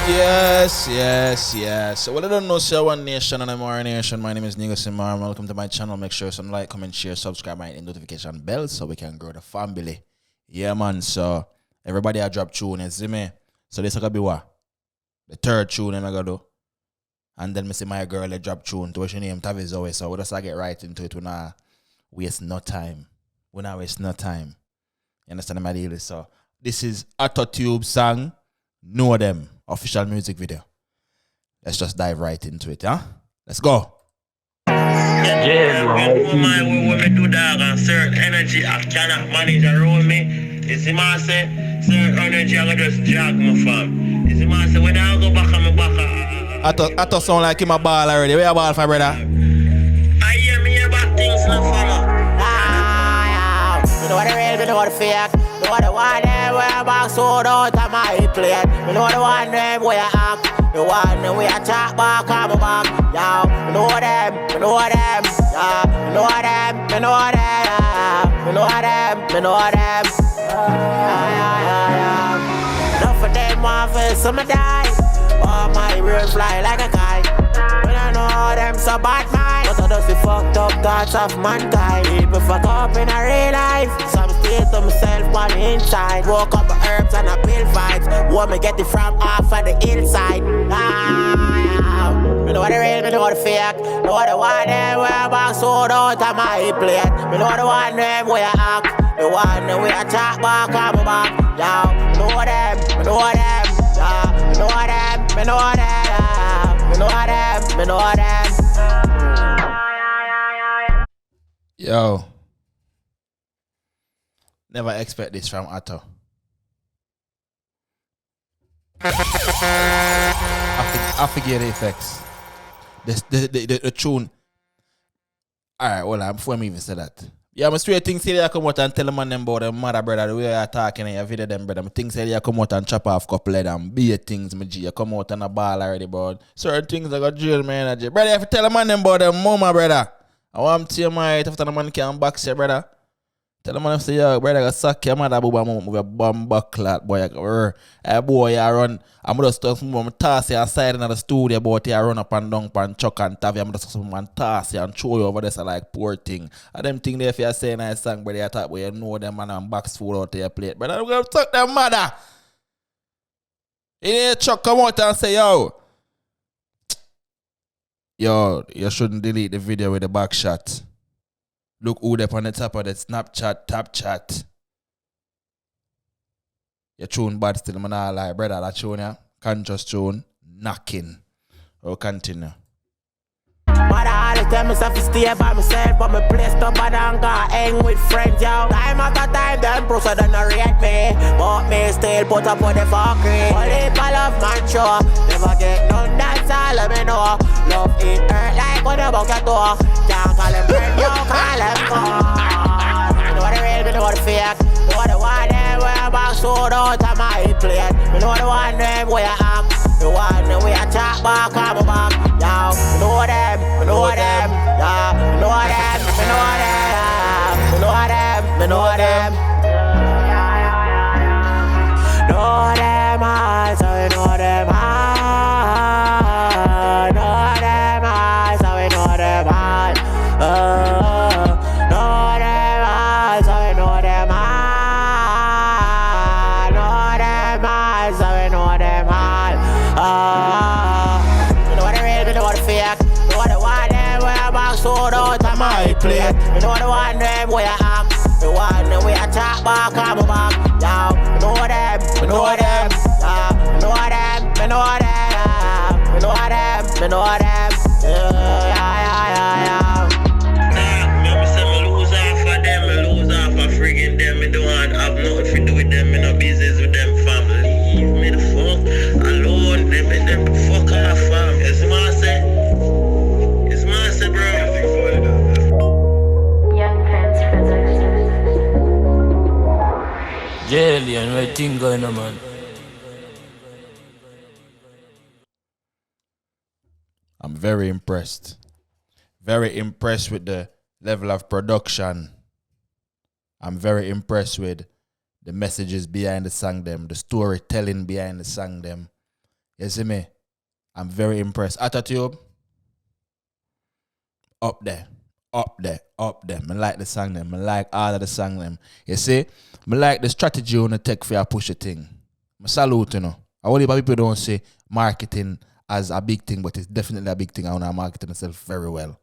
Yes. Well, I don't know, sir. One nation and Imara nation. My name is Negusimara. Welcome to my channel. Make sure some like, comment, share, subscribe, and notification bell so we can grow the family. Yeah, man. So everybody I drop tune, you see me? So this is gonna be what? The third tune I'm gonna do. And then me see my girl drop tune to what she name Taviz always. So we just get right into it. We not waste no time. You understand my deal? So this is Hautotube song. Know Them official music video. Let's just dive right into it, huh? Let's go. Yeah, when we do that and certain energy I cannot manage around me. You see my say, certain energy I just drag my fam. You see my say, when I go back on my back I thought sound like him a ball already. Where you ball for, brother? I hear about things in the farmer. You know what the real, you know what the fake. You know what the one them where I'm back sold out of my plate. You know the one them where I act. The one them where I talk back on my back. Yo, you know them, yeah. You know them. Enough of them want for some die. Oh, my real fly like a kite. When I know them so bad mind. But I just the fucked up thoughts of mankind. People fuck up in a real life. Some stay to myself on the inside. Woke up with herbs and a pill fight. Want me get it from off of the inside. Me know the real, me know the fake. Know the one them where I'm back sold out of my plate. Me know the one them where I act. The one them where I talk back on my back. Yo, me know them. Me know them. Yo. Never expect this from Hato. I forget the effects. The tune. Alright, well, before I even say that. Yeah, I'm straight things say they come out and tell them them about them mother brother the way I talking in your video them brother. I things say they come out and chop off couple of them be things my G. You come out and a ball already, bro. Certain things I got drill my energy. Brother, you have to tell them them about them mama brother. I want to tell my after the man can box you, brother. Tell them say, yo, brother, I got suck your mother booba move your bomb buckler, boy. Boy, I run. I'm just toss you aside in the studio, but I run up and down and chuck and tave. I'm just toss you and throw you over there so like poor thing. And them thing there if you say nice song, but I thought you know them and box full out of your plate. But I'm gonna suck them mother. You need to chuck come out and say, yo, you shouldn't delete the video with the back shot. Look who there on the top of the Snapchat, top chat. Your tune bad still, man. I like, brother, that tune, yeah. Conscious tune, knocking. We'll continue. But I always tell myself to stay by myself, but my place to bad and go hang with friends, yo. Time after time, them pros don't rate me, but me still put up with the fuckery. Only if I love man show, never get none, that's all let me know. Love it hurt like when you buck your door. Can't call them friend, you call them God. You know the real, you know the fake. You know the one them where I'm back sold out of my plate. You know the one them where I act. The one them where I talk back on my back. Yo, you know them, you know them. Yeah, you know them, you know them. You know them, you know them. Know them all, so we know them all. Know them all, so we know them all. Know them all, so we know them all. Know them all, so we know them all. You know what the real, you know what the fake. You know the one them where I'm back sold out of my plate. You know the one them where I act. The one them where I talk back on my back. Yo, you know them, you know them. You know them, you know them. You know them, you know them. Me say me lose off of them, me lose off of friggin' them. Me don't want have nothing to do with them, me no business with them family. Leave me the fuck alone, them fuck off fam. It's my say, bro. Young Prince Production. Jelly and what thing going on, man? I'm very impressed. Very impressed with the level of production. I'm very impressed with the messages behind the song them, the storytelling behind the song them. You see me? I'm very impressed. Hautotube, up there. I like the song them. I like all of the song them. You see? I like the strategy on the take for your push a thing. I salute, you know. I only people don't say marketing as a big thing, but it's definitely a big thing. I want to market myself very well.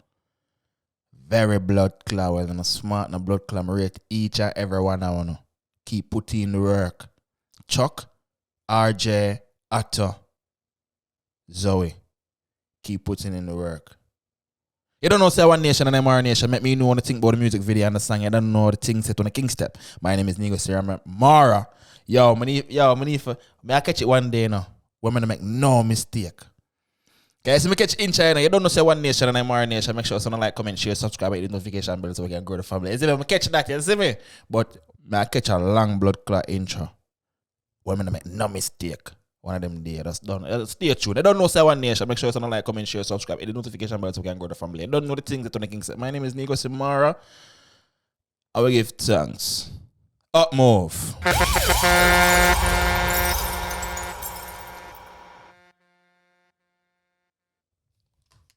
Very blood clot well and smart and blood clot. I rate each and every one I want to keep putting in the work. Chuck, RJ, Otto, Zoe. Keep putting in the work. You don't know say One Nation and Imara Nation. Make me know what to think about the music video and the song. You don't know the things set on the King Step. My name is Negusimara. Mara. Yo, I catch it one day now. We're gonna make no mistake. Guys, if I catch in China, you don't know say One Nation and Imara Nation. Make sure you like, comment, share, subscribe, hit the notification bell so we can grow the family. You see me? I catch that, you see me? But I catch a long blood clot intro. We're gonna make no mistake. One of them days, that's done. Stay tuned. I don't know say One Nation. Make sure you like, comment, share, subscribe, hit the notification bell so we can grow the family. I don't know the things that on the King said. My name is Negusimara. I will give thanks. Up move.